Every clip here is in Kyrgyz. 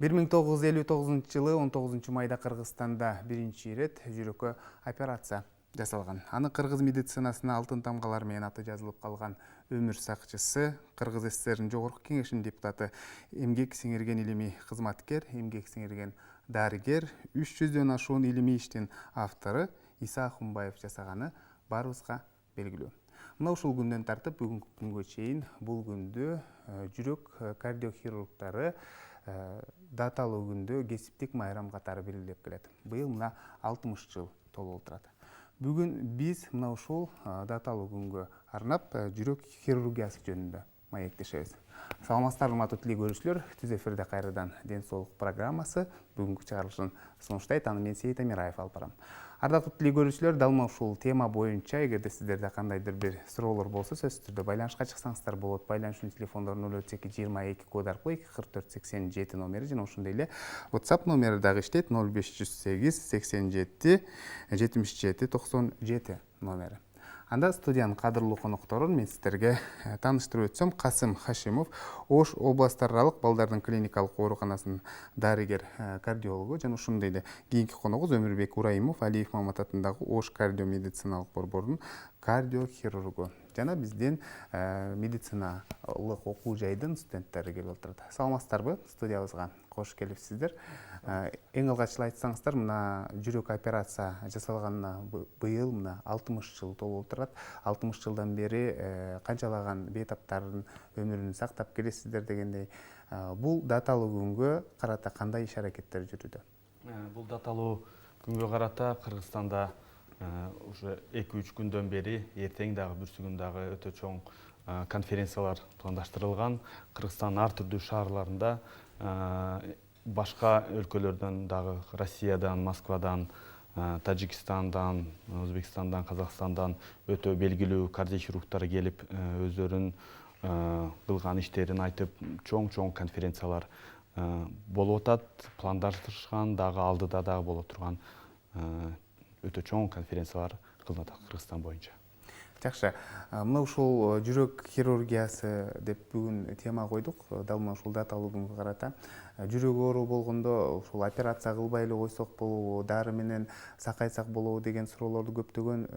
Бир 1959 жылы 19 майда Кыргызстанда биринчи ирет жүрөккө операция жасалган. Аны кыргыз медицинасына алтын тамгалар менен аты жазылып калган өмүр сакчысы, Кыргыз СССРнин жогорку кеңешинин депутаты, эмгек сиңирген илимий кызматкер, эмгек сиңирген дарыгер, 300дөн ашуун илимий иштин автору Иса Ахунбаев жасаганы баарыбызга белгилүү. Мына ушул күндөн тартып бүгүнкү күнгө чейин бул күндү жүрөк кардиохирургдары даталуу күндө кесиптик майрам катары белгилеп келет. Быйыл мына 60 жыл толуп отурат. Бүгүн биз мына ушул даталуу күнгө арнап жүрөк хирургиясы жөнүндө маектешебиз. Саламатсыздарбы урматтуу тилей көрүүчүлөр, түз эфирде кайрадан ден соолук программасы бүгүнкү чыгарылышын сунуштайт. Аны мен Сейит Амираев алып барам. Ардактуу тилей көрүүчүлөр, дал ушул тема боюнча эгерде сиздерде кандайдыр бир суроолор болсо, сөзсүз түрдө байланышка чыксаңыздар болот. Байланышчу телефондор 032 22 код аркылуу 44 87 номери жана ошондой эле WhatsApp номери дагы иштейт 0508 87 77 97 номери. Анда студиянын кадырлуу конокторун мен сиздерге тааныштырып өтсөм, Касым Хашимов, Ош областараралык балдардын клиникалык ооруканасынын дарыгер кардиологу жана ошондой эле кийинки коногубуз Өмүрбек Урайымов, Алиев Мамат атындагы Ош кардиомедициналык борборунун кардиохирургу жана биздин медициналык окуу жайдын студенттери келип отурат. Саламатсыздарбы? Студиябызга кош келипсиздер. Эң алгачылы айтсаңыздар, мына жүрөк операция жасалганына быйыл мына 60 жыл толуп отурат. 60 жылдан бери канчалаган бейтаптардын өмүрүн сактап келесиздер дегендей. Бул даталуу күнгө карата кандай иш-аракеттер жүрүүдө? Бул даталуу күнгө карата Кыргызстанда уже 2-3 күндөн бери эртең дагы бүрсүгүн дагы өтө чоң конференциялар пландаштырылган. Кыргызстандын ар түрдүү шаарларында, башка өлкөлөрдөн дагы, Россиядан, Москвадан, Тажикстандан, Өзбекстандан, Казакстандан өтө белгилүү кардиохирургдар келип, өздөрүнүн кылган иштерин айтып, чоң конференциялар болуп атат. Пландаштырышкан дагы, алдыда дагы боло турган өтө чоң конференциялар кылынат Кыргызстан боюнча. Жакшы. Мына ушул жүрөк хирургиясы деп бүгүн тема койдук. Дал мына ушул даталуу күнгө карата жүрөк оору болгондо ушул операция кылбай эле койсок болобу, дары менен сакайсак болобу деген суроолорду көптөгөн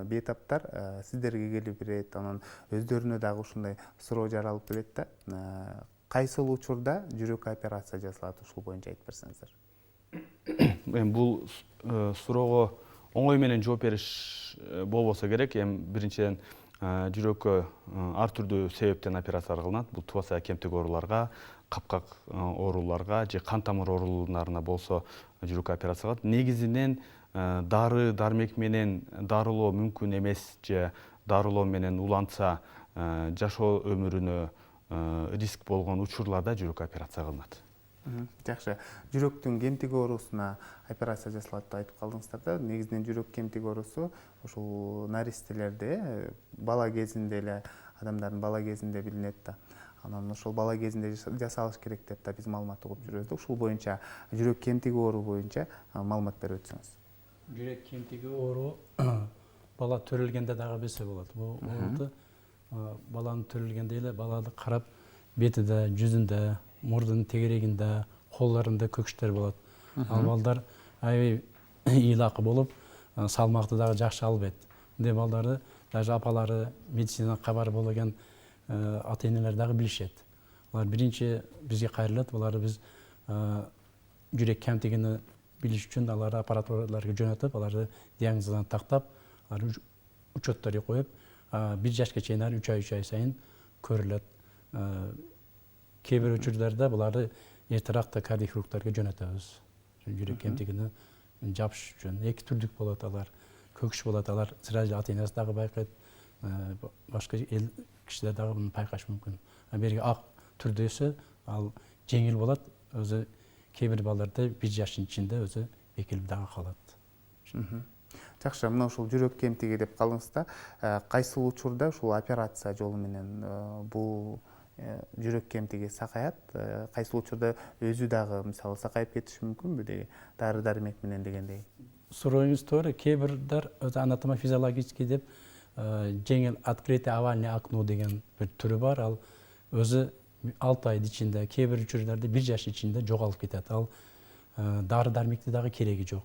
бейтаптар сиздерге келип берет. Анан өздөрүнө дагы ушундай суроо жаралып келет да. Кайсыл учурда жүрөк операция жасалат? Ушул боюнча айтып берсеңиздер. Бул суроого оңой менен жооп бериш болбосо керек. Биринчиден жүрөккө ар түрдүү себептен операциялар кылынат. Бул тубаса кемтик ооруларга, капкак ооруларга же кан тамыр ооруларына болсо жүрөккө операция кылат. Негизинен дары дармек менен дарылоо мүмкүн эмес же дарылоо менен уланса жашоо өмүрүнө риск болгон учурларда жүрөк операция кылынат. Жакшы. Жүрөктүн кемтик оорусуна операция жасалат деп айтып калдыңыздар да. Негизинен жүрөк кемтик оорусу ушул наристелерде, бала кезинде эле, адамдардын бала кезинде билинет да. Анан ошол бала кезинде жасалыш керек деп да биз маалымат угуп жүрөбүз да. Ушул боюнча жүрөк кемтиги оору боюнча маалымат берип өтсөңүз. Жүрөк кемтиги оору бала төрөлгөндө дагы билсе болот. Бул баланын төрөлгөндө эле баланы карап, бетиде, жүзүндө, мурдунун тегерегинде, коллорунда көкүчтөр болот. Ал балдар аябай ыйлакы болуп, салмакты дагы жакшы албайт. Мындай балдарды даже апалары, медицина кабары болгон ата-энелер дагы билишет. Алар биринчи бизге кайрылат, буларды биз жүрөк кемтигини билиш үчүн аларды аппаратураларга жөнөтүп, аларды диагнозун тактап, аларды учетторго коюп, 1 жашка чейин 3 ай сайын көрүлөт. Кээ бир учурларда буларды эртерээк кардиохирургдарга жөнөтөбүз. Жүрөк кемтигини жапыш үчүн 2 түрдүк болот алар. Көкүч болот, алар сразу ата-энеси дагы байкайт, башка эл кишилер дагы муну байкаш мүмкүн. Берги ак түрдөсү ал жеңил болот, өзү кээ бир балдарда 1 жаштын ичинде өзү бекилип дагы калат. Жакшы, мына ушул жүрөк кемтиги деп калдыңыз да. Кайсыл учурда ушул операция жолу менен бул жүрөк кемтиги сакаят, кайсыл учурда өзү дагы мисалы сакайып кетиши мүмкүнбү деги дары дармек менен дегендей. Сурооңуз туура. Кейбирдер өзү анатомофизиологический деп жеңил открытый овальный окно деген бир түрү бар. Ал өзү 6 айдын ичинде, кейбир учурларда 1 жаш ичинде жоголуп кетет. Ал дары дармекти дагы кереги жок.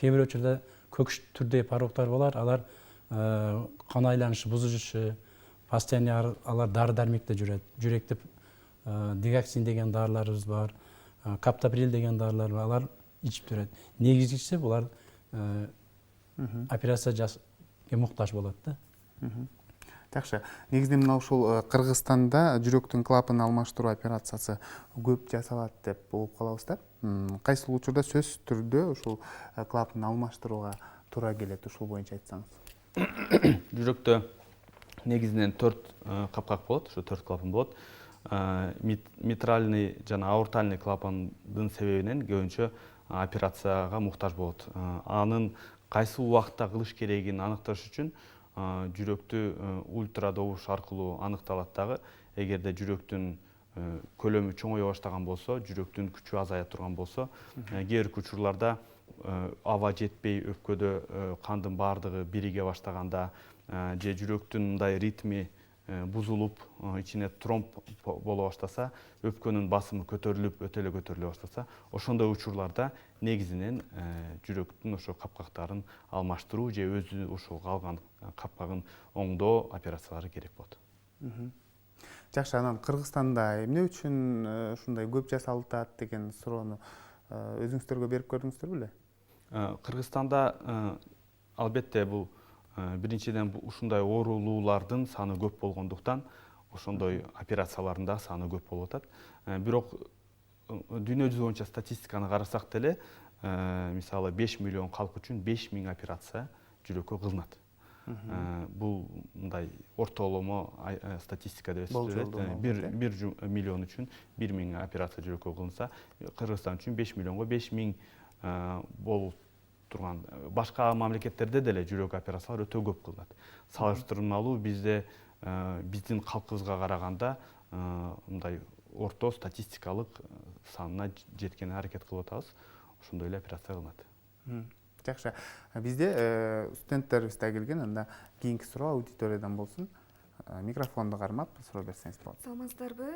Кейбир учурда көкүш түрдөгү пороктор болар. Алар кан айланышы бузулушу, постоянно алар дары дармекте жүрөт. Жүрөктө дигоксин деген дарыларыбыз бар, каптоприл деген дарылар бар. Алар ичип жүрөт. Негизгиси булар операция жасаганга муктаж болот да. Жакшы. Негизинен мына ушул Кыргызстанда жүрөктүн клапанын алмаштыруу операциясы көп жасалат деп угуп калабыз да. Кайсыл учурда сөзсүз түрдө ушул клапанын алмаштырууга туура келет, ушул боюнча айтсаңыз. Жүрөктө негизинен 4 капкак болот, ошо 4 клапан болот. Митральный жана аортальный клапандын себебинен көбүнчө операцияга муктаж болот. Анын кайсы убакытта кылыш керегин аныкташ үчүн жүрөктү ультрадобуш аркылуу аныкталат дагы. Эгерде жүрөктүн көлөмү чоңое баштаган болсо, жүрөктүн күчү азая турган болсо, кээ бир учурларда аба жетпей өпкөдө кандын баардыгы бириге баштаганда же жүрөктүн мындай ритми бузулуп, ичине тромб боло баштаса, өпкөнүн басымы көтөрүлүп, өтө эле көтөрүлө баштаса, ошондой учурларда негизинен жүрөктүн ошо капкактарын алмаштыруу же өзү ошол калган капкагын оңдоо операциялары керек болот. Жакшы, анан Кыргызстанда эмне үчүн ушундай көп жасалат деген суроону өзүңүздөргө берип көрдүңүздөр беле? Кыргызстанда албетте бул биринчиден ушундай оорулуулардын саны көп болгондуктан ошондой операциялардын да саны көп болуп атат. Бирок дүйнө жүзү боюнча статистиканы карасак деле, мисалы 5 миллион калк үчүн 5000 операция жүрөккө кылынат. Бул мындай ортоломо статистика деп эсептелет. 1 миллион үчүн 1000 операция жүрөккө кылынса, Кыргызстан үчүн 5 миллионго 5000 болуп турган. Башка мамлекеттерде деле жүрөк операциялары өтө көп кылынат. Салыштырмалуу бизде биздин калкыбызга караганда мындай орто статистикалык санына жеткенге аракет кылып атабыз. Ошондой эле операция кылынат. Жакшы. Бизде студенттерибиз да келген, анда кийинки суроо аудиториядан болсун. Микрофонду кармап суроо берсеңиз болот. Саламатсыздарбы?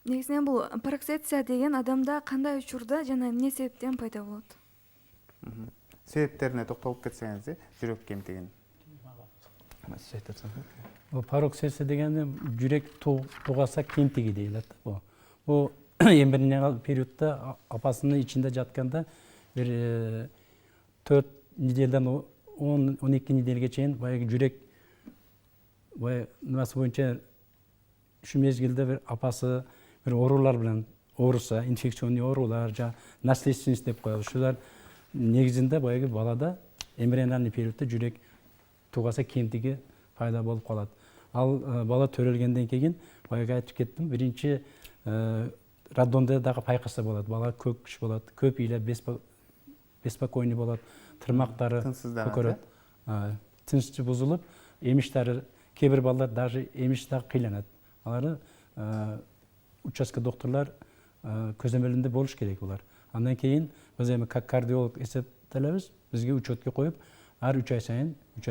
Негизинен бул пароксеция деген адамда кандай учурда жана эмне себептен пайда болот? Себептерине токтолуп кетсеңиз, жүрөк кемтигин. Пароксеция дегенде жүрөк тугаса кемтиги дейилет. Бул эмбрионал периодда апасынын ичинде жатканда бир 4 неделден 10-12 неделге чейин баягы жүрөк нымасы боюнча ушу мезгилде бир апасы бир оорулар менен ооруса, инфекционный оорулар, наследственность деп коебуз. Ушулар негизинде баягы балада эмбриональный периодда жүрөк тугаса кемтиги пайда болуп калат. Ал бала төрөлгөндөн кийин баягы айтып кеттим, биринчи роддомдо дагы пайкаса болот. Бала көкүш болот, көп ыйлап беспокойный болот, тырмактары көкөрөт, тынччы бузулуп, эмиштери кээ бир балдар даже эмиш дагы кыйланат. Аларды участка докторлор көзөмөлүндө болуш керек булар. Андан кийин биз эми как кардиолог эсептелебиз, бизге учетке коюп, ар 3 ай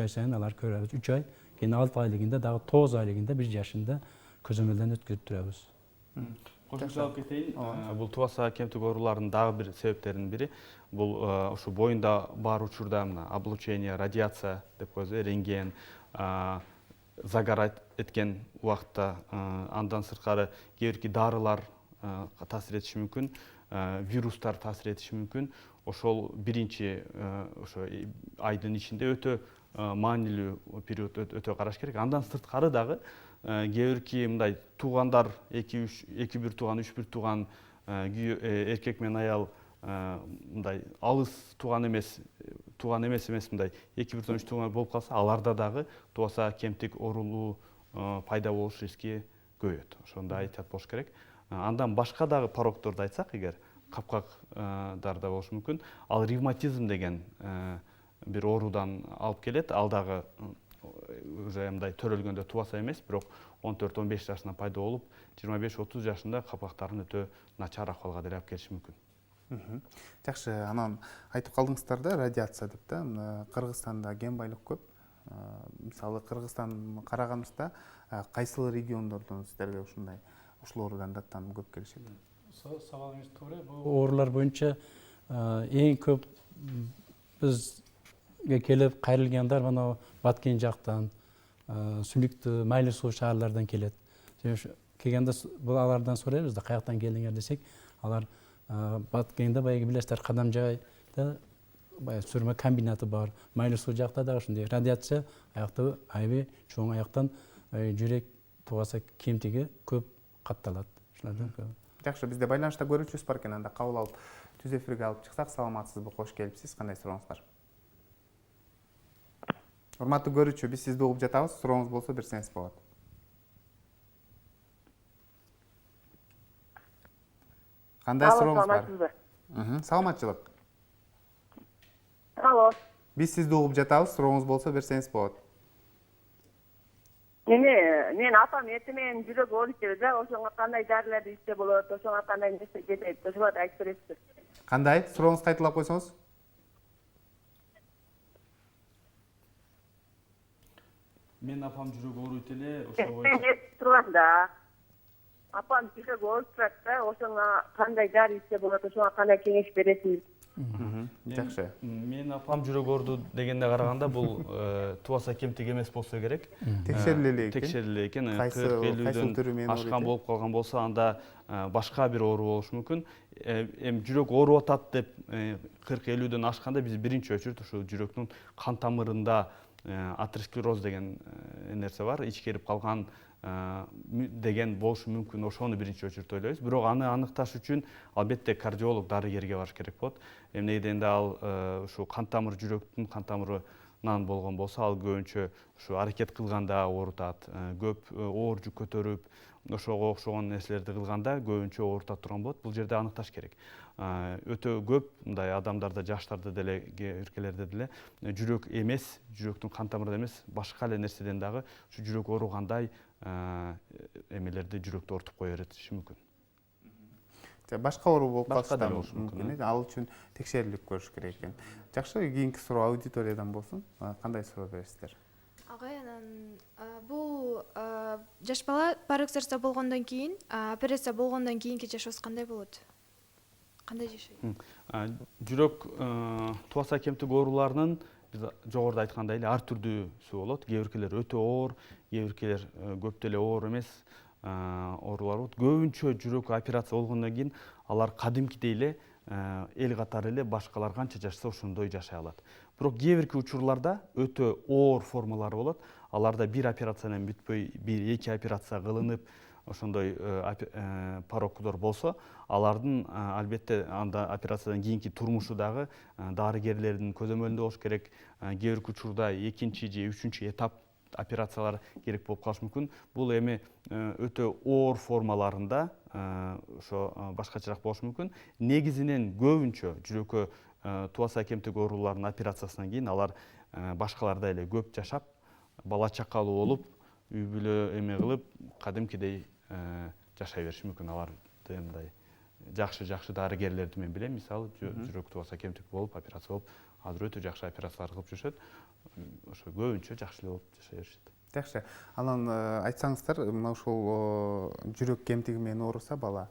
сайын алар көрөбүз. 3 ай, кийин 6 айлыгында дагы 9 айлыгында 1 жашында көзөмөлдөн өткөрүп турабыз. Кошумчалап кетейин. Бул тубаса кемтик ооруларынын дагы бир себептеринин бири бул ушу боюнда бар учурда мына облучение, радиация деп коебуз, рентген, загар эткен убакытта, андан сырткары кээ бирки дарылар таасир этиши мүмкүн, вирустар таасир этиши мүмкүн. Ошол биринчи ошо айдын ичинде өтө маанилүү период өтө караш керек. Андан сырткары дагы кээ бирки мындай туугандар 2-1 тууган, 3-1 тууган эркек менен аял мындай алыс тууган эмес мындай 2-1 3 тууган болуп калса, аларда дагы тубаса кемтик оорулуу пайда болуш риски көбөйөт. Ошондо айтат болуш керек. Андан башка дагы порокторду айтсак, эгер капкактарда болушу мүмкүн. Ал ревматизм деген бир оорудан алып келет. Ал дагы уже мындай төрөлгөндө тубаса эмес, бирок 14-15 жашынан пайда болуп, 25-30 жашында капактарын өтө начар акыбалга деле алып келиши мүмкүн. Жакшы, анан айтып калдыңыздар да радиация деп да. Кыргызстанда кен байлык көп. Мисалы Кыргызстан караганыбызда кайсыл региондордон сиздерге ушул оорудан даттанып көп келишет? Сабағыңыз туура. Бул оорулар боюнча эң көп бизге келип кайрылгандар мына Баткен жактан, Сүлүктүү, Майлы суу шаарлардан келет. Келгенде бул алардан сурайбыз да, каяктан келдиңер десек, алар Баткенде баягы билесиздер, Кадамжайда баягы сүрмө комбинаты бар. Майлы суу жакта дагы ушундай радиация аякта аябай чоң, аяктан жүрөк тубаса кемтиги көп катталат. Жакшы, бизде байланышта көрүүчүбүз бар экен, анда кабыл алып түз эфирге алып чыксак. Саламатсызбы, кош келипсиз. Кандай сурооңуз бар? Урматтуу көрүүчү, биз сизди угуп жатабыз. Сурооңуз болсо берсеңиз болот. Кандай сурооңуз бар? Саламатчылык. Алло. Биз сизди угуп жатабыз. Сурооңуз болсо берсеңиз болот. Мен апам эртең менен жүрөк ооруп келет да, ошоңо кандай дарыларды ичсе болот, ошоңо кандай нерсе жетет, ошолорду айтып бересизби? Кандай? Сурооңузду кайталап койсоңуз. Мен апам жүрөк ооруйт эле, ошого Мен естип тургам да. Апам жүрөк ооруп турат да, ошоңо кандай дары ичсе болот, ошоңо кандай кеңеш бересиз? Жакшы. Мен апам жүрөк ооруду дегенде караганда бул тубаса кемтик эмес болсо керек. Текшериле экен. Текшериле экен. Кайсыл 40-50дөн түрү менен ашкан болуп калган болсо, анда башка бир оору болушу мүмкүн. Эми жүрөк ооруп атат деп 40-50дөн ашканда биз биринчи өчүрүт ушу жүрөктүн кан тамырында атеросклероз деген нерсе бар, ичкерип калган деген болушу мүмкүн. Ошону биринчи өчүрүт ойлойбуз. Бирок аны аныкташ үчүн албетте кардиолог, дарыгерге барыш керек болот. Эмне дегенде ал ушу кан тамыр, жүрөктүн кан тамырынан болгон болсо, ал көбүнчө ушу аракет кылганда оорутат. Көп оор жүк көтөрүп, ошого окшогон нерселерди кылганда көбүнчө оорута турган болот. Бул жерде аныкташ керек. Өтө көп мындай адамдарда, жаштарда деле, эркелерде деле жүрөк эмес, жүрөктүн кан тамыры эмес, башка эле нерседен дагы ушу жүрөк ооругандай эмелерди жүрөктү ортуп кое бериши мүмкүн. Башка оору болуп Башка калышы деле болушу мүмкүн. Ал үчүн текшерилип көрүш керек экен. Жакшы, кийинки суроо аудиториядан болсун. Кандай суроо бересиздер? Агай, анан бул жаш бала пароксерция болгондон кийин, операция болгондон кийинки жашообуз кандай болот? Кандай жашайт? Жүрөк тубаса кемтик ооруларынын биз жогоруда айткандай эле ар түрдүүсү болот. Кээ биркилер өтө оор, кээ биркилер көп деле оор эмес оорулар болот. Көбүнчө жүрөк операция болгондон кийин алар кадимкидей эле эл катары эле башкалар канча жашаса ошондой жашай алат. Бирок кээ бирки учурларда өтө оор формалары болот. Аларда бир операция менен бүтпөй, бир-эки операция кылынып, ошондой порокдор болсо, алардын албетте анда операциядан кийинки турмушу дагы дарыгерлердин көзөмөлүндө болуш керек. Кээ бирки учурда экинчи же үчүнчү этап операциялар керек болуп калышы мүмкүн. Бул эми өтө оор формаларында ошо башкачараак болушу мүмкүн. Негизинен көбүнчө жүрөккө тубаса кемтик ооруларынын операциясынан кийин алар башкалардай эле көп жашап, бала чакалуу болуп, үй бүлө эме кылып, кадимкидей жашай бериши мүмкүн. Аларды мындай жакшы дарыгерлерди мен билем, мисалы жүрөк тубаса кемтик болуп, операция болуп, азыр өтө жакшы операциялар кылып жүрүшөт. Ошо көбүнчө жакшы эле болуп жашай беришет. Жакшы. Анан айтсаңыздар, мына ушул жүрөк кемтиги менен ооруса бала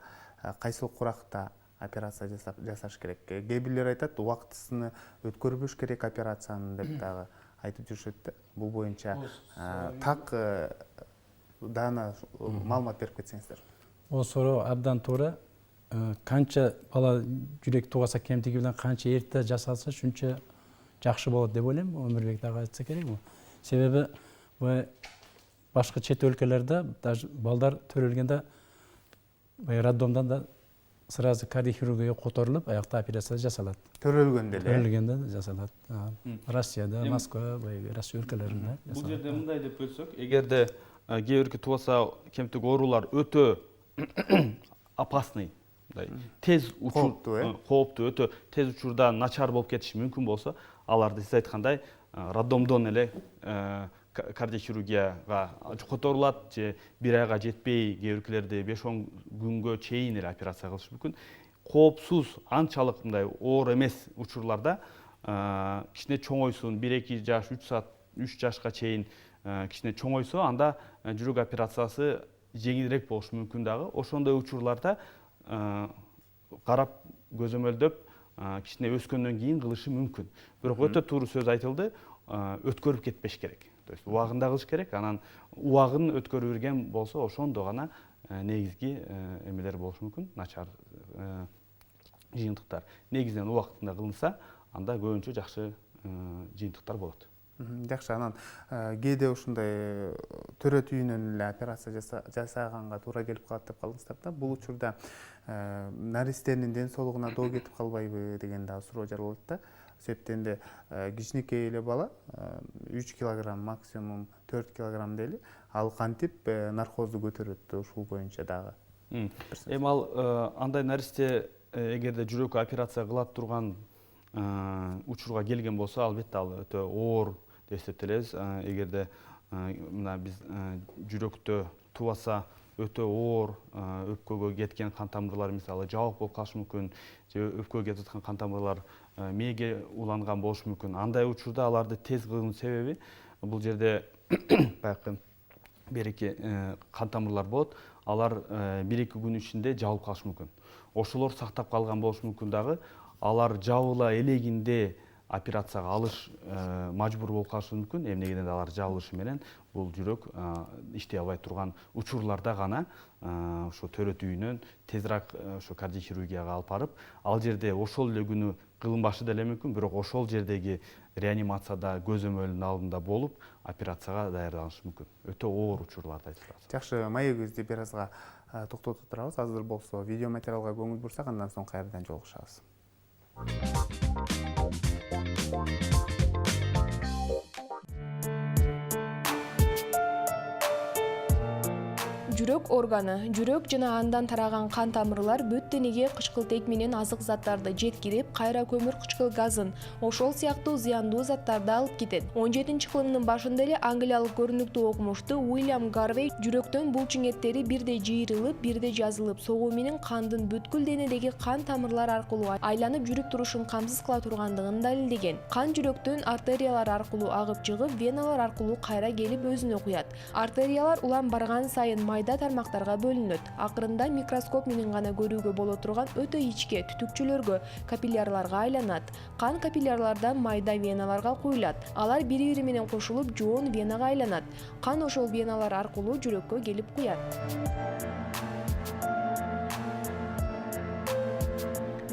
кайсыл куракта операция жасаш керек? Кээ бирлер айтат, убактысына өткөрбөш керек операцияны деп дагы айтып жүрүшөт да. Бул боюнча так даана маалымат берип кетсеңиздер. Ол суроо абдан туура. Канча бала жүрөк тубаса кемтиги менен канча эрте жасалса, шунча жакшы болот деп ойлойм. Өмүрбек дагы айтса керек бул. Себеби башка чет өлкөлөрдө даже балдар төрөлгөндө роддомдон да сразу кардиохирургияга которулуп, аякта операция жасалат. Төрөлгөндө эле. Төрөлгөндө жасалат. Россияда, Москва, Россия өлкөлөрүндө. Бул жерде мындай деп бөлсөк, эгерде кээ бирки тубаса кемтик оорулар өтө опасный, тез кооптуу, өтө тез учурда начар болуп кетиши мүмкүн болсо, аларды сиз айткандай роддомдон эле кардиохирургияга которулат же 1 айга жетпей кээ биркилерде 5-10 күнгө чейин эле операция кылышы мүмкүн. Коопсуз, анчалык мындай оор эмес учурларда кичине чоңойсун, 1-2 жаш, 3 жашка чейин кичине чоңойсо, анда жүрөк операциясы жеңилирээк болушу мүмкүн дагы. Ошондой учурларда карап көзөмөлдөп кичине өскөндөн кийин кылышы мүмкүн. Бирок өтө туура сөз айтылды, өткөрүп кетпеш керек. То есть убагында кылыш керек, анан убагын өткөрүп берген болсо ошондо гана негизги эмелер болушу мүмкүн, начар жыйынтыктар. Негизинен убактында кылынса, анда көбүнчө жакшы жыйынтыктар болот. Жакшы, анан кээде ушундай төрөт үйүнөн эле операция жасаганга туура келип калат деп калдыңыздар да. Бул учурда наристенин ден соолугуна доо кетип калбайбы деген дагы суроо жаралат да. Себептен де кичинекей эле бала 3 килограмм, максимум 4 килограмм дейли, ал кантип наркозду көтөрөт ушул боюнча дагы. Эми ал андай наристе эгерде жүрөккө операция кылат турган учурга келген болсо, албетте ал өтө оор деп эсептелебиз. Эгерде мына биз жүрөктө тубаса өтө оор өпкөгө кеткен кан тамырлар мисалы жабык болуп калышы мүмкүн, же өпкөгө кетип аткан кан тамырлар мээге уланган болушу мүмкүн. Андай учурда аларды тез кылуунун себеби бул жерде баягы 1-2 кан тамырлар болот. Алар 1-2 күн ичинде жабылып калышы мүмкүн. Ошолор сактап калган болушу мүмкүн дагы. Алар жабыла элегинде операцияга алыш мажбур болуп калышы мүмкүн. Эмнегеден алар жабылышы менен бул жүрөк иштей албай турган учурларда гана ошо төрөт үйүнөн тезирээк ошо кардиохирургияга алып барып, ал жерде ошол эле күнү кылынбашы деле мүмкүн, бирок ошол жердеги реанимацияда көзөмөлдүн алдында болуп операцияга даярданышы мүмкүн. Өтө оор учурларда айтылат. Жакшы, маегибизди бир азга токтотуп турабыз. Азыр болсо видео материалга көңүл бурсак, андан соң кайрадан жолугушабыз. Жүрөк органы, жүрөк жана андан тараган кан тамырлар бүт денеге кычкылтек менен азык заттарды жеткирип, кайра көмүр кычкыл газын, ошол сыяктуу зыяндуу заттарды алып кетет. 17-кылымдын башында эле англиялык көрүнүктүү окумушту Уильям Гарвей жүрөктөн булчуң эттери бирдей жыйрылып, бирдей жазылып, согуу менен кандын бүткүл денедеги кан тамырлар аркылуу айланып жүрүп турушун камсыз кыла тургандыгын далилдеген. Кан жүрөктөн артериялар аркылуу агып чыгып, веналар аркылуу кайра келип өзүнө куят. Артериялар улам барган сайын майда тармактарга бөлүнөт. Акырында микроскоп менен гана көрүүгө боло турган өтө ичке түтүкчөлөргө, капиллярларга айланат. Кан капиллярлардан майда веналарга куюлат. Алар бири-бири менен кошулуп жоон венага айланат. Кан ошол веналар аркылуу жүрөккө келип куят.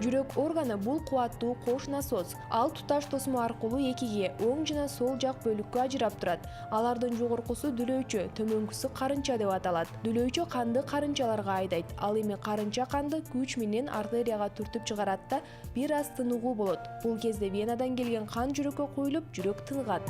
Жүрөк органы бул кубаттуу кош насос. Ал туташ тосмо аркылуу экиге, оң жана сол жак бөлүккө ажырап турат. Алардын жогоркусу дүлөөчө, төмөнкүсү карынча деп аталат. Дүлөөчө канды карынчаларга айдайт. Ал эми карынча канды күч менен артерияга түртүп чыгарат да бир аз тыныгуу болот. Бул кезде венадан келген кан жүрөккө куюлуп, жүрөк тынгат.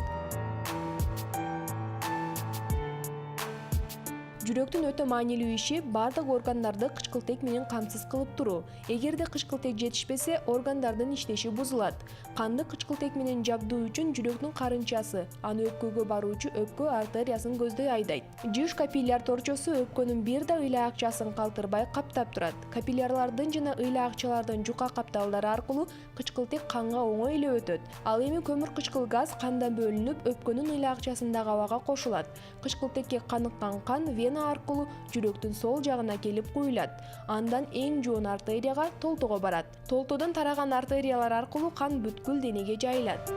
Жүрөктүн өтө маанилүү иши бардык органдарды кычкылтек менен камсыз кылып туруу. Эгерде кычкылтек жетишпесе, органдардын иштеши бузулат. Канды кычкылтек менен жабдуу үчүн жүрөктүн карынчасы, аны өпкөгө баруучу өпкө артериясын көздөй айдайт. Жыш капилляр торчосу өпкөнүн бир да ыйлаакчасын калтырбай каптап турат. Капиллярлардын жана ыйлаакчалардын жука капталдары аркылуу кычкылтек канга оңой эле өтөт. Ал эми көмүр кычкыл газ кандан бөлүнүп, өпкөнүн ыйлаакчасындагы абага кошулат. Кычкылтекке каныккан кан вена аркылуу жүрөктүн сол жагына келип куюлат. Андан эң жоон артерияга, толтого барат. Толтодон тараган артериялар аркылуу кан бүткүл денеге жайылат.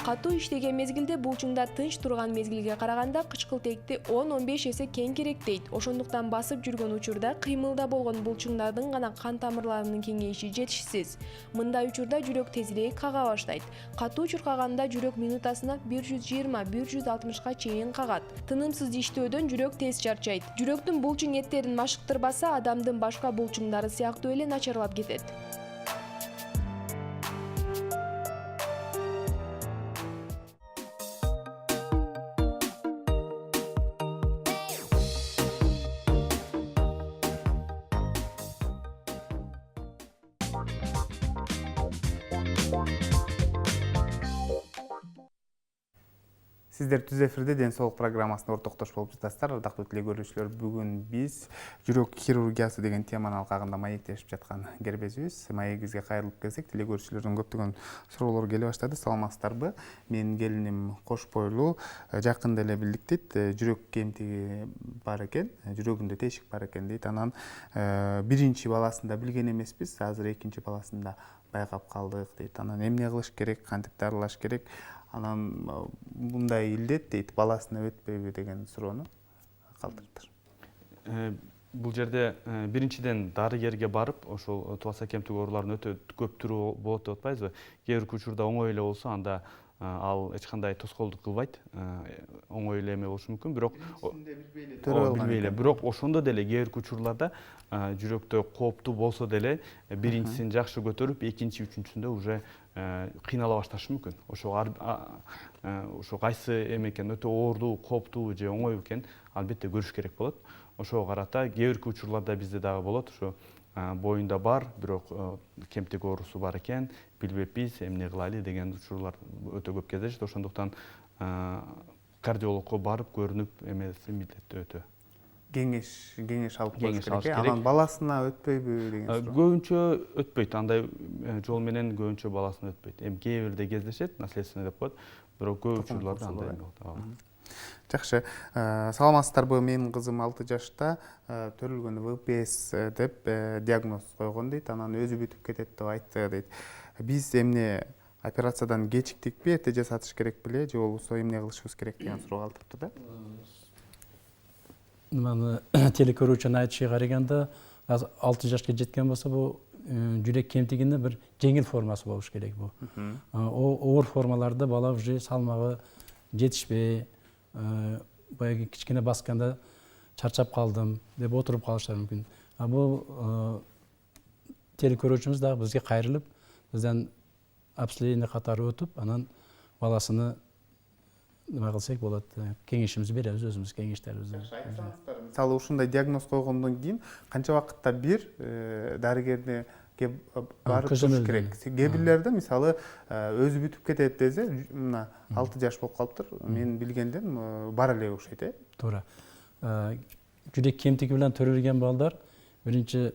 Катуу иштеген мезгилде булчуңда тынч турган мезгилге караганда кычкылтекти 10-15 эсе кең керек дейт. Ошондуктан басып жүргөн учурда кыймылда болгон булчуңдардын гана кан тамырларынын кеңейиши жетишсиз. Мындай учурда жүрөк тезирээк кага баштайт. Катуу чуркаганда жүрөк минутасына 120-160га чейин кагат. Тынымсыз иштөөдөн жүрөк тез чарчайт. Жүрөктүн булчуң эттерин машыктырбаса, адамдын башка булчуңдары сыяктуу эле начарлап кетет. Сиздер Түз эфирде ден соолук программасына ортоктош болуп жатасыздар. Ардактуу теле көрүүчүлөр, бүгүн биз жүрөк хирургиясы деген теманын алкагында маектешип жаткан кербезибиз. Маегибизге кайрылып келсек, теле көрүүчүлөрдөн көптөгөн суроолор келе баштады. Саламатсыздарбы? Менин келиним кош бойлуу, жакында эле билдик дейт, жүрөк кемтиги бар экен, жүрөгүндө тешик бар экен дейт. Анан биринчи баласында билген эмеспиз, азыр экинчи баласында байкап калдык дейт. Анан эмне кылыш керек, кантип дарылаш керек? Анан мындай илдет дейт, баласына өтпөйбү деген суроону калтырыптыр. Бул жерде биринчиден дарыгерге барып, ошол тубаса кемтик оорулардын өтө көп түрү болот деп атпайбызбы? Кээ бир учурда оңой эле болсо, анда ал эч кандай тоскоолдук кылбайт, оңой эле эме болушу мүмкүн, бирок билбей эле. Бирок ошондо деле кээ бир учурларда жүрөктө кооптуу болсо деле биринчисин жакшы көтөрүп, экинчи, үчүнчүсүндө уже кыйнала башташы мүмкүн. Ошо кайсы эме экен, өтө оордуу, кооптуу же оңой экен, албетте көрүш керек болот. Ошого карата кээ бир учурларда бизде дагы болот, ошо боюнда бар, бирок кемтик оорусу бар экен, билбеппиз, эмне кылайлы деген учурлар өтө көп кездешет. Ошондуктан кардиологко барып көрүнүп эмеси милдеттүү өтө. Кеңеш алып коюш керек. Анан баласына өтпөйбү деген суроо. Көбүнчө өтпөйт, андай жол менен көбүнчө баласына өтпөйт. Эми кээ бирде кездешет, наследственный деп коет, бирок көп учурларда андай болот. Жакшы. Саламатсыздарбы? Менин кызым 6 жашта, төрөлгөндө ВПС деп диагноз койгон дейт. Анан өзү бүтүп кетет деп айтты дейт. Биз эмне операциядан кечиктикпи, эрте жасатыш керек беле, же болбосо эмне кылышыбыз керек деген суроо калтырыптыр да. Мына телекөрүүчүнүн айтышына караганда, 6 жашка жеткен болсо, бул жүрөк кемтигинин бир жеңил формасы болуш керек бул. Оор формаларда бала уже салмагы жетишпей, баягы кичкене басканда чарчап калдым деп отуруп калыштары мүмкүн. Бул телекөрүүчүбүз дагы бизге кайрылып, бизден обследование катары өтүп, анан баласыны нема кылсак болот, кеңешибизди беребиз, өзүбүз кеңештерибизди. Мисалы ушундай диагноз койгондон кийин канча вакытта бир дарыгерди барып туруш керек? Кээ бирлерде мисалы өзү бүтүп кетет десе, мына 6 жаш болуп калыптыр. Мен билгенден бар эле окшойт, Туура. Жүрөк кемтиги менен төрөлгөн балдар биринчи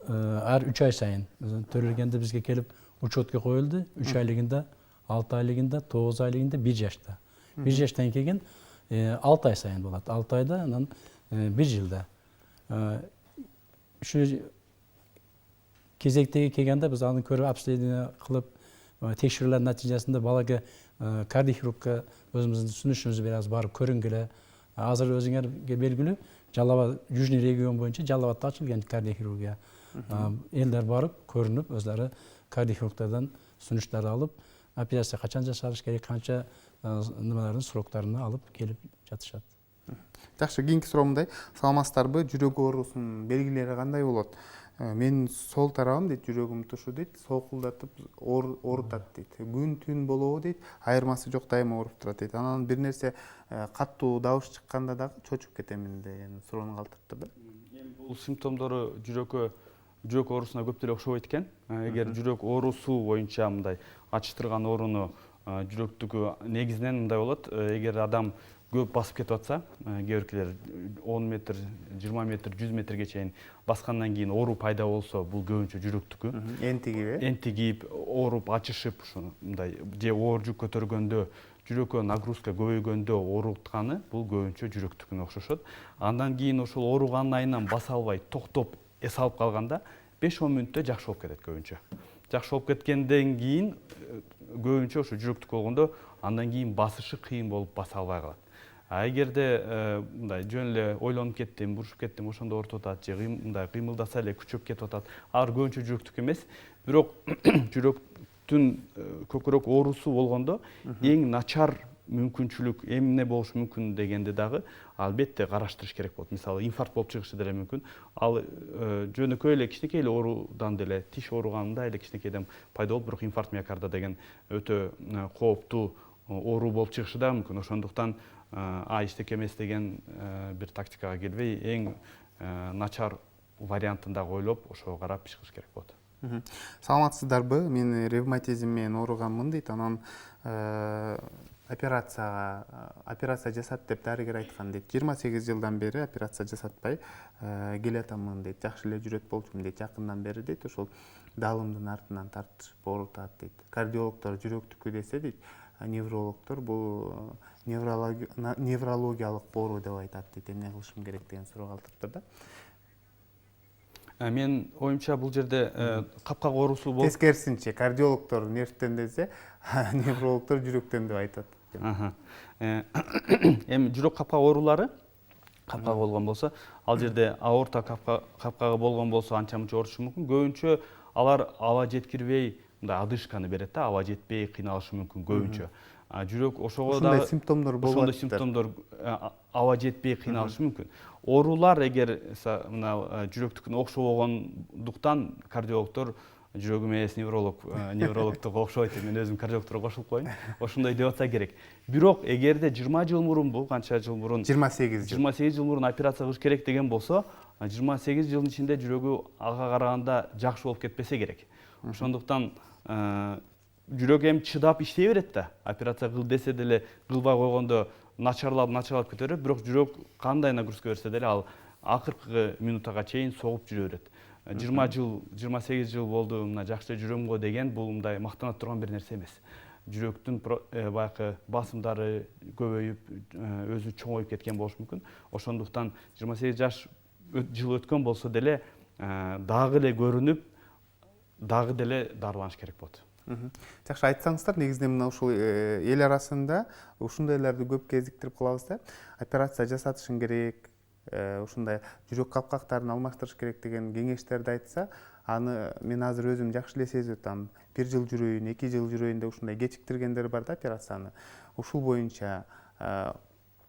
ар 3 ай сайын төрөлгөндө бизге келип учетке коюлду. 3 айлыгында, 6 айлыгында, 9 айлыгында, 1 жашта. 1 жаштан кийин 6 ай сайын болот. 6 айда, анан 1 жылда. Ушу кезектеги келгенде биз аны көрүп, обследование кылып, текшерүүлөр натыйжасында балага кардиохирургка өзүбүздүн түшүнүшүбүздү беребиз, барып көрүнгүлө. Азыр өзүңөргө белгилүү, Жалал Абад, Южный регион боюнча Жалал Абадта ачылган кардиохирургия. Элдер барып көрүнүп, өзлөрү кардиохирургтардан сунуштарды алып, операция качан жасалыш керек, канча немелердин сроктарын алып келип жатышат. Жакшы, кийинки суроо мындай. Саламатсыздарбы? Жүрөк оорусунун белгилери кандай болот? Мен сол тарабым дейт, жүрөгүм тушу дейт, солкулдатып оорутат дейт. Күн түн болобу дейт, айырмасы жок, дайыма ооруп турат дейт. Анан бир нерсе каттуу дабыш чыкканда дагы чочуп кетемин деген суроону калтырыптыр да. Бул симптомдору жүрөк оорусуна көп деле окшобойт экен. Эгер жүрөк оорусу боюнча мындай ачыштырган ооруну жүрөктүгү негизинен мындай болот. Эгер адам көп басып кетип атса, кээ биркилер 10 метр, 20 метр, 100 метрге чейин баскандан кийин оору пайда болсо, бул көбүнчө жүрөктүкү. Энтигип, ооруп, ачышып, ушундай же оор жүк көтөргөндө, жүрөккө нагрузка көбөйгөндө оорутканы, бул көбүнчө жүрөктүкүнө окшошот. Андан кийин ошол ооруганын айынан баса албай, токтоп, эс алып калганда 5-10 мүнөттө жакшы болуп кетет көбүнчө. Жакшы болуп кеткенден кийин көбүнчө ошо жүрөктүк болгондо андан кийин басышы кыйын болуп баса албай калат. Эгерде мындай жөн эле ойлонуп кеттим, бурушуп кеттим, ошондо ортоп атат, же мындай кыймылдаса эле күчөп кетип атат, алар көбүнчө жүрөктүк эмес. Бирок жүрөктүн көкүрөк оорусу болгондо эң начар мүмкүнчүлүк эмне болушу мүмкүн дегенде дагы албетте караштырыш керек болот. Мисалы, инфаркт болуп чыгышы деле мүмкүн. Ал жөнөкөй эле кичинекей эле оорудан деле, тиш ооруганында эле кичинекейден пайда болуп, бирок инфаркт миокарда деген өтө кооптуу оору болуп чыгышы да мүмкүн. Ошондуктан эчтеке эмес деген бир тактикага келбей, эң начар вариантын дагы ойлоп, ошого карап иш кылыш керек болот. Саламатсыздарбы? Мен ревматизм менен ооруганмын дейт. Анан операция жасат деп дарыгер айткан дейт. 28 жылдан бери операция жасатпай келатамын дейт. Жакшы эле жүрөт болчумун дейт. Жакындан бери дейт. Ошол даалымдын артынан тартышып оорутат дейт. Кардиологдор жүрөктүкү десе дейт, неврологдор бул неврологиялык оору деп айтат дейт. Эмне кылышым керек деген суроо калтырыптыр да. Мен оюмча бул жерде капкак оорусу болуп Тескерисинче кардиологдор нервтен десе, неврологдор жүрөктөн деп айтат. Эми жүрөк капкак оорулары капкагы болгон болсо, ал жерде аорта капкагы болгон болсо анча мынча оорушу мүмкүн. Көбүнчө алар аба жеткирбей, мындай адышканы берет да, аба жетпей кыйналышы мүмкүн көбүнчө. Жүрөк ошого да ушундай симптомдор болот. Ошондой симптомдор аба жетпей кыйналышы мүмкүн. Оорулар эгер мына жүрөктүкүнө окшобогондуктан кардиологдор жүрөгүм эмес неврологдорго окшобойт деп мен өзүм кардиологдорго кошулуп коеюн. Ошондой деп атса керек. Бирок эгерде 20 жыл мурун бул канча жыл мурун 28 жыл мурун операция кылыш керек деген болсо, 28 жылдын ичинде жүрөгү ага караганда жакшы болуп кетпесе керек. Ошондуктан жүрөк эми чыдап иштей берет да. Операция кыл десе деле кылбай койгондо начарлап кетерет, бирок жүрөк кандай нагрузка берсе деле ал акыркы минутага чейин согуп жүрө берет. 20 жыл, 28 жыл болду, мына жакшы жүрөм го деген бул мындай мактана турган бир нерсе эмес. Жүрөктүн баягы басымдары көбөйүп, өзү чоңоюп кеткен болушу мүмкүн. Ошондуктан 28 жыл өткөн болсо деле дагы эле көрүнүп, дагы деле дарыланыш керек болот. Жакшы айтсаңыздар, негизинен мына ушул эл арасында ушундайларды көп кезиктирип калабыз да. Операция жасатышың керек, ушундай жүрөк капкактарын алмаштырыш керек деген кеңештерди айтса, аны мен азыр өзүм жакшы эле сезип атам. 1 жыл жүрөйүн, 2 жыл жүрөйүн деп ушундай кечиктиргендер бар да операцияны. Ушул боюнча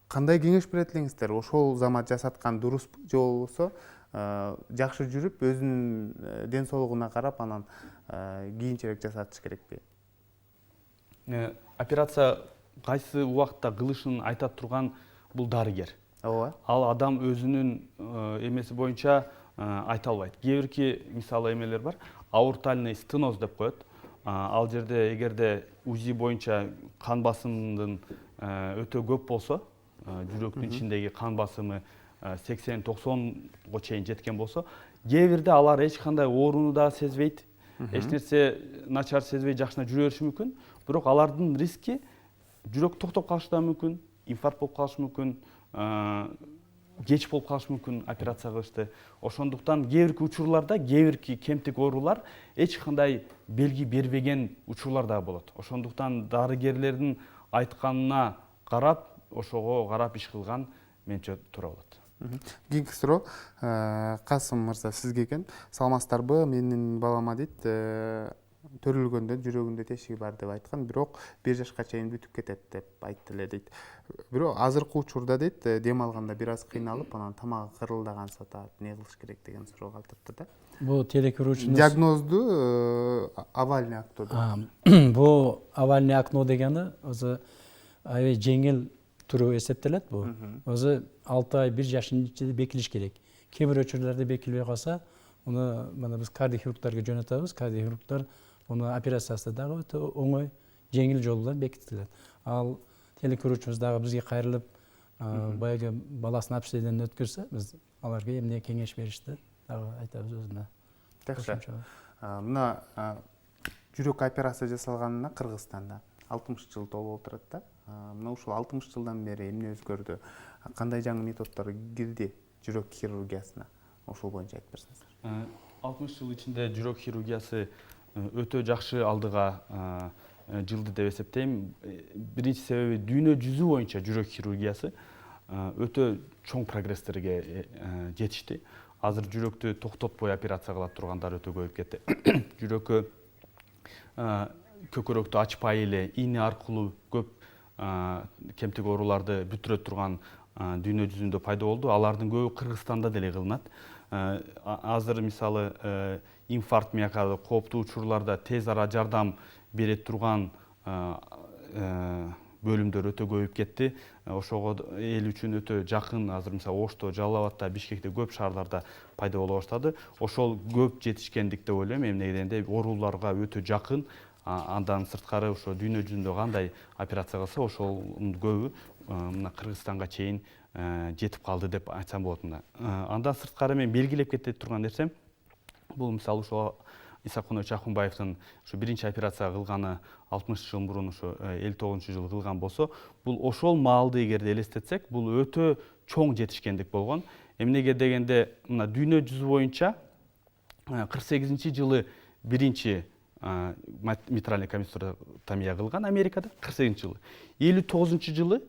кандай кеңеш берет элеңиздер? Ошол замат жасаткан дурус же болбосо жакшы жүрүп, өзүнүн ден соолугуна карап, анан кийинчерээк жасатыш керекпи? Операция кайсы убакытта кылышын айта турган бул дарыгер. Ооба. Ал адам өзүнүн эмеси боюнча айта албайт. Кээ бирки мисалы эмелер бар, аортальный стеноз деп коет. Ал жерде эгерде УЗИ боюнча кан басымынын өтө көп болсо, жүрөктүн ичиндеги кан басымы 80-90го чейин жеткен болсо, кээ бирде алар эч кандай ооруну да сезбейт, эч нерсе начар сезбей жакшына жүрө бериши мүмкүн. Бирок алардын риски жүрөк токтоп калышы да мүмкүн, инфаркт болуп калышы мүмкүн, кеч болуп калышы мүмкүн операция кылышты. Ошондуктан кээ бирки учурларда, кээ бирки кемтик оорулар эч кандай белги бербеген учурлар да болот. Ошондуктан дарыгерлердин айтканына карап, ошого карап иш кылган менче туура болот. Кийинки суроо Касым мырза сизге экен. Саламатсыздарбы? Менин балама дейт, төрөлгөндөн жүрөгүндө тешиги бар деп айткан, бирок 1 жашка чейин бүтүп кетет деп айтты эле дейт. Бирок азыркы учурда дейт, дем алганда бир аз кыйналып, анан тамагы кырылдаган сатат, эмне кылыш керек деген суроо калтырыптыр да. Бул телекөрүүчүнүз Диагнозду овальный акно. бул овальный акно дегени өзү аябай жеңил түрү эсептелет. Бул өзү 6 ай 1 жаштын ичинде бекилиш керек. Кээ бир учурларда бекилбей калса, муну мына биз кардиохирургдарга жөнөтөбүз. Кардиохирургдар муну операциясы дагы өтө оңой, жеңил жолу менен бекитилет. Ал телекөрүүчүбүз дагы бизге кайрылып, баягы баласын обследованиеден өткөрсө, биз аларга эмне кеңеш беришти дагы айтабыз өзүнө. Жакшы. Мына жүрөк операция жасалганына Кыргызстанда 60 жыл толуп отурат да. Мына ушул 60 жылдан бери эмне өзгөрдү? Кандай жаңы методдор кирди жүрөк хирургиясына? Ошол боюнча айтып берсеңиздер. 60 жыл ичинде жүрөк хирургиясы өтө жакшы алдыга жылды деп эсептейм. Биринчи себеби дүйнө жүзү боюнча жүрөк хирургиясы өтө чоң прогресстерге жетишти. Азыр жүрөктү токтотпой операция кыла тургандар өтө көбөйүп кетти. Жүрөккө көкөрөктү ачпай эле ийне аркылуу көп кемтик ооруларды бүтүрө турган дүйнө жүзүндө пайда болду. Алардын көбү Кыргызстанда деле кылынат. Азыр мисалы инфаркт миокарда кооптуу учурларда тез ара жардам бере турган бөлүмдөр өтө көбөйүп кетти. Ошого эл үчүн өтө жакын, азыр мисалы Ошто, Жалал Абадта, Бишкекте көп шаарларда пайда боло баштады. Ошол көп жетишкендик деп ойлойм. Эмне дегенде ооруларга өтө жакын, Андан сырткары ошо дүйнө жүзүндө кандай операция кылса ошонун көбү мына Кыргызстанга чейин жетип калды деп айтсам болот. Андан сырткары мен белгилеп кете турган нерсем бул мисалы ошо Исакунович Акунбаевдин ушу биринчи операция кылганы 60 жыл мурун ошо 59-жылы кылган болсо, бул ошол маалды эгерде элестетсек, бул өтө чоң жетишкендик болгон. Эмнеге дегенде, мына дүйнө жүзү боюнча 48-жылы биринчи митральный комистеротомия кылган Америкада, 48-жылы. 59-жылы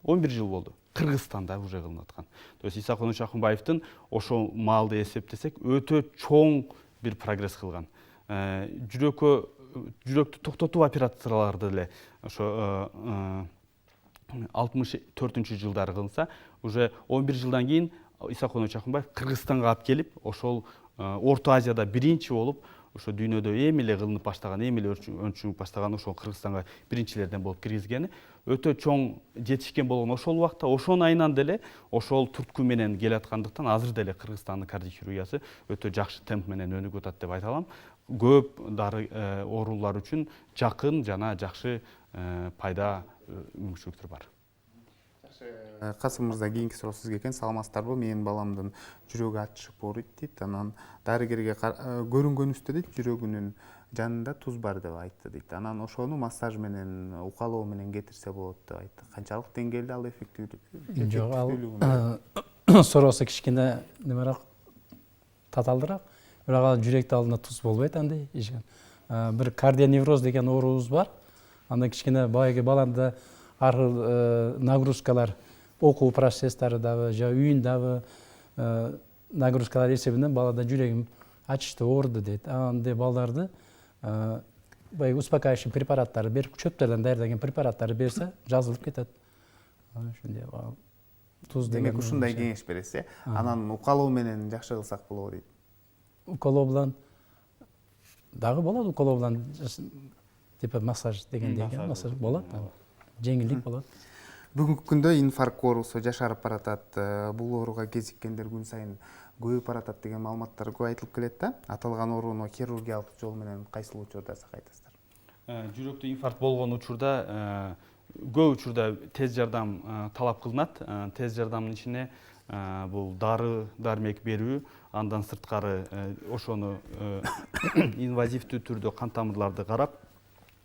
11 жыл болду. Кыргызстанда уже кылынып аткан. То есть Исакунович Акунбаевдин ошол маалды эсептесек, өтө чоң бир прогресс кылган. Жүрөктү токтотуу операцияларды эле ошо 64-жылдары кылынса, уже 11 жылдан кийин Исакунович Акунбаев Кыргызстанга алып келип, ошол Орто Азияда биринчи болуп, ошо дүйнөдө эми эле кылынып баштаган, эми эле өнчүгүп баштаган ошол Кыргызстанга биринчилерден болуп киргизгени өтө чоң жетишкен болгон. Ошол убакта ошонун айынан деле ошол түрткү менен келаткандыктан азыр деле Кыргызстандын кардиохирургиясы өтө жакшы темп менен өнүгүп атат деп айта алам. Көп дары оорулар үчүн жакын жана жакшы пайда мүмкүнчүлүктөр бар. Касым мырза, кийинки суроо сизге экен. Саламатсыздарбы? Менин баламдын жүрөгү ачышып ооруйт дейт. Анан дарыгерге көрүнгөнүбүздө дейт, жүрөгүнүн жанында туз бар деп айтты дейт. Анан ошону массаж менен, укалоо менен кетирсе болот деп айтты. Канчалык деңгээлде ал эффективдүүлүгү? Жок, ал суроосу кичине немерак, татаалдыраак. Бирок ал жүрөктүн алдында туз болбойт андай. Бир кардионевроз деген оорубуз бар. Анда кичине баягы баланда ар нагрузкалар, окуу процесстери дагы, же үйүн дагы нагрузкалар эсебинен балада жүрөгүм ачышты, ооруду дейт. Андай балдарды баягы успокаивающий препараттарды берип, чөптөрдөн даярдаган препараттарды берсе, жазылып кетет. Ошондой туз деген. Демек ушундай кеңеш бересиз, анан укалоо менен жакшы кылсак болобу дейт. Укалоо менен дагы болот, укалоо менен типа массаж дегендей массаж болот. Жеңилдик болот. Бүгүнкү күндө инфаркт оорусу жашарып баратат. Бул ооруга кезиккендер күн сайын көбөйүп баратат деген маалыматтар көп айтылып келет да. Аталган ооруну хирургиялык жол менен кайсыл учурда сакайтасыздар? Жүрөктө инфаркт болгон учурда көп учурда тез жардам талап кылынат. Тез жардамдын ичине бул дары дармек берүү, андан сырткары ошону инвазивдүү түрдө кан тамырларды карап,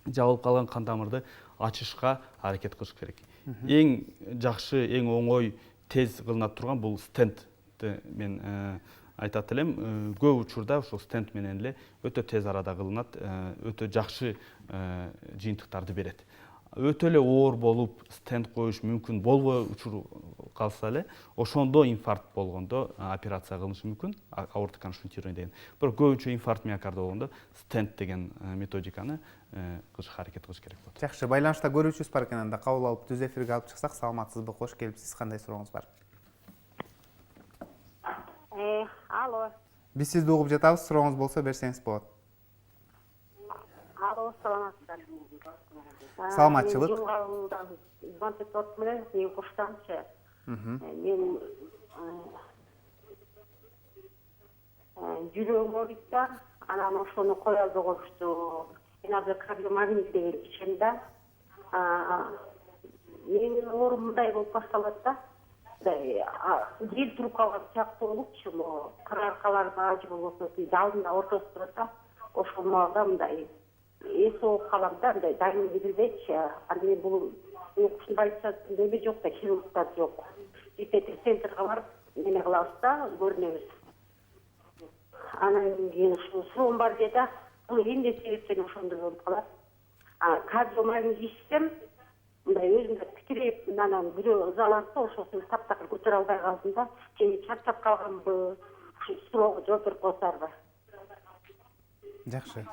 жабылып калган кан тамырды ачышка аракет кылыш керек. Эң жакшы, эң оңой, тез кылынат турган бул стентти мен айтат элем. Көп учурда ошол стент менен эле өтө тез арада кылынат, өтө жакшы жыйынтыктарды берет. Өтө эле оор болуп стент коюш мүмкүн болбой учур калса эле, ошондо инфаркт болгондо операция кылынышы мүмкүн, аортика шунтирование деген. Бирок көбүнчө инфаркт миокарда болгондо стент деген методиканы кылышка аракет кылыш керек болот. Жакшы, байланышта көрүүчүбүз бар экен, анда кабыл алып түз эфирге алып чыксак. Саламатсызбы? Кош келипсиз. Кандай сурооңуз бар? Алло. Биз сизди угуп жатабыз. Сурооңуз болсо берсеңиз болот. Алло, саламатсыздар. Саламатчылык. Звонок топ менен мен куштамчы. Мен жүрөгүм ооруйт да, анан ошону кое албагачтуу азыр кардиомагнит деген ичем да. Менин оорум мындай болуп башталат да. Жел туруп калган сыяктуу болупчу, кыр аркаларда же болбосо алдында ортосу турат да. Ошол маалда мындай эс болуп калам да, мындай дайым билбейчи. Анан бул ушундай неме жок да, хирургтар жок. Ипетир центрге барып неме кылабыз да, көрүнөбүз. Анан кийин ушул суроом бар дейт да, бул эмне себептен ошондой болуп калат? Кардиомагнит ичсем, мындай өзүмдө титиреп, анан бирөө ызаланса, ошосун таптакыр көтөрө албай калдым да. Сени чарчап калганбы? Ушул суроого жооп берип койсоңуздар. Жакшы.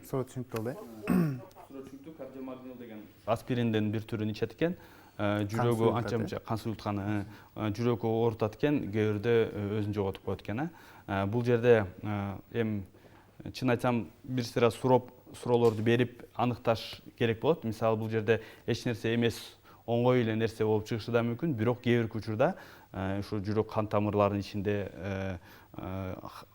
Суроо түшүнүктүү болду. Суроо түшүнүктүү. Кардиомагнил деген аспириндин бир түрүн ичет экен. Жүрөгү анча-мынча кан суюлтканы, жүрөгү оорутат экен, кээ бирде өзүн жоготуп коет экен. Бул жерде эми чын айтсам бир сыйра суроолорду берип аныкташ керек болот. Мисалы бул жерде эч нерсе эмес, оңой эле нерсе болуп чыгышы да мүмкүн, бирок кээ бир учурда ушу жүрөк кан тамырларынын ичинде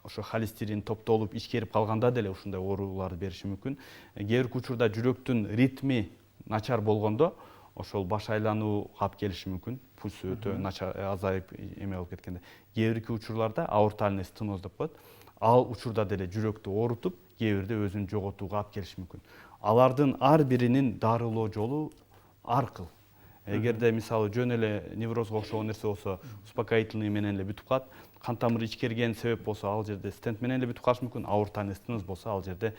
ошо холестерин топтолуп ичкерип калганда деле ушундай ооруларды бериши мүмкүн. Кээ бир учурда жүрөктүн ритми начар болгондо ошол баш айлануу кап келиши мүмкүн. Пульсу өтө начар азайып эме болуп кеткенде. Кээ бирки учурларда аортальный стеноз деп коет. Ал учурда деле жүрөктү оорутуп, кээ бирде өзүн жоготууга алып келиши мүмкүн. Алардын ар биринин дарылоо жолу ар кыл. Эгерде мисалы жөн эле неврозго окшогон нерсе болсо, успокоительный менен эле бүтүп калат. Кан тамыры ичкерген себеп болсо, ал жерде стент менен эле бүтүп калышы мүмкүн. Аортальный стеноз болсо, ал жерде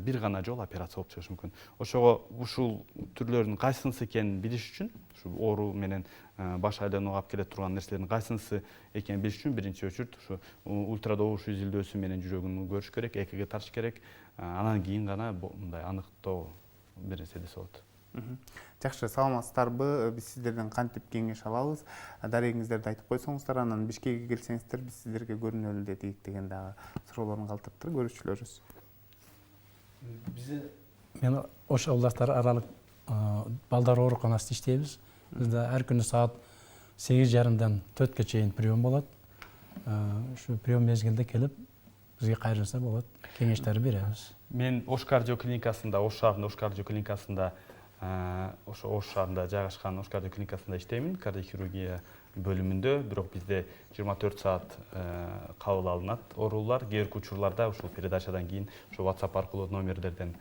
бир гана жол операция болуп чыгышы мүмкүн. Ошого ушул түрлөрдүн кайсынысы экенин билиш үчүн, ушу оору менен баш айланууга алып келе турган нерселердин кайсынысы экенин билиш үчүн биринчи очередь ушу ультрадобуш изилдөөсү менен жүрөгүн көрүш керек, ЭКГ тартыш керек. Анан кийин гана мындай аныктоо бир нерсе десе болот. Жакшы, саламатсыздарбы? Биз сиздерден кантип кеңеш алабыз? Дарегиңиздерди айтып койсоңуздар, анан Бишкекке келсеңиздер, биз сиздерге көрүнөлү дедик деген дагы суроолорун калтырыптыр көрүүчүлөрүбүз. Мен Ош областары аралык балдар ооруканасында иштейбиз. Бизде ар күнү саат 8:30-дан 4-ке чейин прием болот. Ушу прием мезгилде келип, бизге кайрылса болот, кеңештер беребиз. Мен Ош кардио клиникасында, Ош шаарында Ош кардио клиникасында, ошо Ош шаарында жайгашкан Ош кардио клиникасында иштеймин, кардиохирургия бөлүмүндө. Бирок бизде 24 саат кабыл алынат оорулар. Кээ бир учурларда ушул передачадан кийин ошо WhatsApp аркылуу номерлерден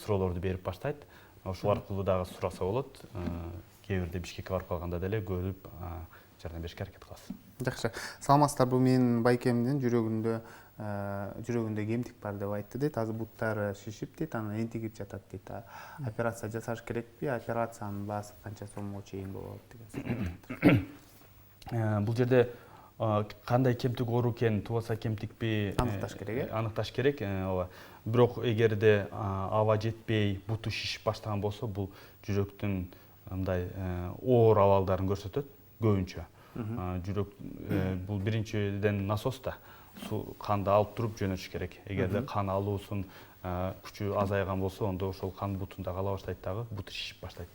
суроолорду берип баштайт. Ошол аркылуу дагы сураса болот. Кээ бирде Бишкекке барып калганда деле көрүп жардам беришке аракет кылабыз. Жакшы. Саламатсыздарбы? Менин байкемдин жүрөгүндө кемтик бар деп айтты дейт. Азыр буттары шишип дейт, анан энтигип жатат дейт. Операция жасаш керекпи? Операциянын баасы канча сомго чейин болот деген. Бул жерде кандай кемтик оору экенин, тубаса кемтикпи Аныкташ керек, аныкташ керек. Ооба. Бирок эгерде аба жетпей, буту шишип баштаган болсо, бул жүрөктүн мындай оор абалдарын көрсөтөт көбүнчө. Жүрөк бул биринчиден насоста канды алып туруп жөнөтүш керек. Эгерде кан алуусунун күчү азайган болсо, ондо ошол кан бутунда кала баштайт дагы, буту шишип баштайт.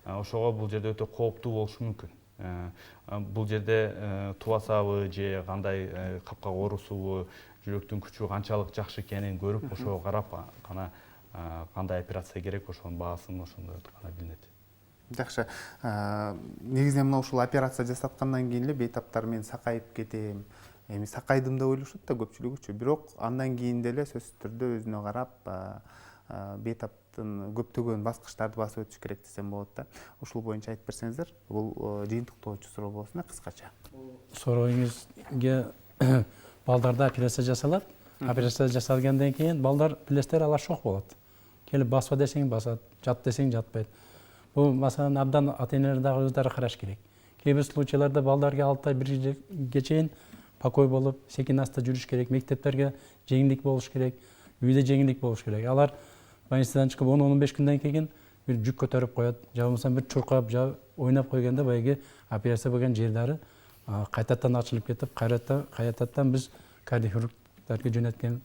Ошого бул жерде өтө кооптуу болушу мүмкүн. Бул жерде тубасабы же кандай капка оорусубу, жүрөктүн күчү канчалык жакшы экенин көрүп, ошого карап гана кандай операция керек, ошонун баасын ошондо гана билинет. Жакшы. Негизинен мына ушул операция жасаткандан кийин эле бейтаптар мен сакайып кетем, эми сакайдым деп ойлошот да көпчүлүгүчү. Бирок андан кийин деле сөзсүз түрдө өзүнө карап бейтаптын көптөгөн баскычтарды басып өтүш керек десем болот да. Ушул боюнча айтып берсеңиздер, бул жыйынтыктоочу суроо болсун кыскача. Сурооңузга балдарда операция жасалат. Операция жасалгандан кийин балдар билесиздер алар шок болот. Келип баспа десең басат, жат десең жатпайт. Бул маселени абдан ата-энелер дагы өздөрү караш керек. Кээ бир случайларда балдарга 6 ай 1 жылга чейин покой болуп, секин аста жүрүш керек, мектептерге жеңилдик болуш керек, үйдө жеңилдик болуш керек. Алар больницадан чыгып 10-15 күндөн кийин бир жүк көтөрүп коет, же болбосо бир чуркап, же ойнап койгондо баягы операция болгон жерлери кайтадан ачылып кетип, кайтадан биз кардиохирургтерге жөнөткөн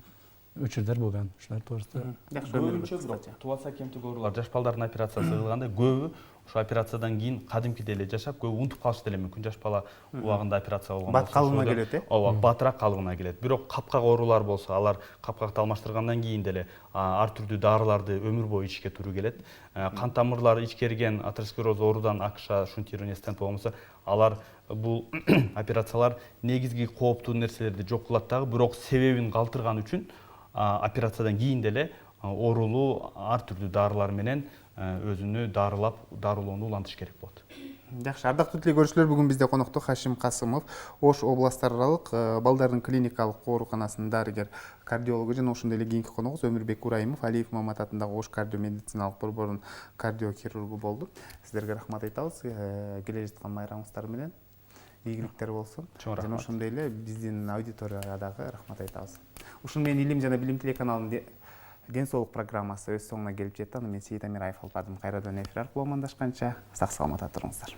учурлар болгон. Ушулар туурасында Көбүнчө тубаса кемтик оорулар жаш балдардын операциясы кылганда көбү ошо операциядан кийин кадимкидей эле жашап, көбү унутуп калышы деле мүмкүн. Жаш бала убагында операция болгон болсо, бат калыбына келет, ооба, батыраак калыбына келет. Бирок капкак оорулар болсо, алар капкакты алмаштыргандан кийин деле ар түрдүү дарыларды өмүр бою ичишке туура келет. Кан тамырлары ичкерген атеросклероз оорудан акша, шунтирование, стент болмосо, алар бул операциялар негизги кооптуу нерселерди жок кылат дагы, бирок себебин калтырган үчүн операциядан кийин деле оорулуу ар түрдүү дарылар менен өзүнү дарылоону улантыш керек болот. Жакшы, ардактуу телекөрүүчүлөр, бүгүн бизде конокто Хашим Касымов, Ош областар аралык балдардын клиникалык ооруканасынын дарыгер кардиологу жана ошондой эле кийинки коногубуз Өмүрбек Урайымов, Алиев Мамат атындагы Ош кардио медициналык борборунун кардиохирургу болду. Сиздерге рахмат айтабыз. Келе жаткан майрамыңыздар менен ийгиликтер болсун. Жана ошондой эле биздин аудиторияга дагы рахмат айтабыз. Ушун менен Илим жана билим телеканалынын Ден соолук программасы өз соңуна келип жетти. Аны мен Сейит Амираев алып бардым. Кайрадан эфир аркылуу амандашканча сак саламатта туруңуздар.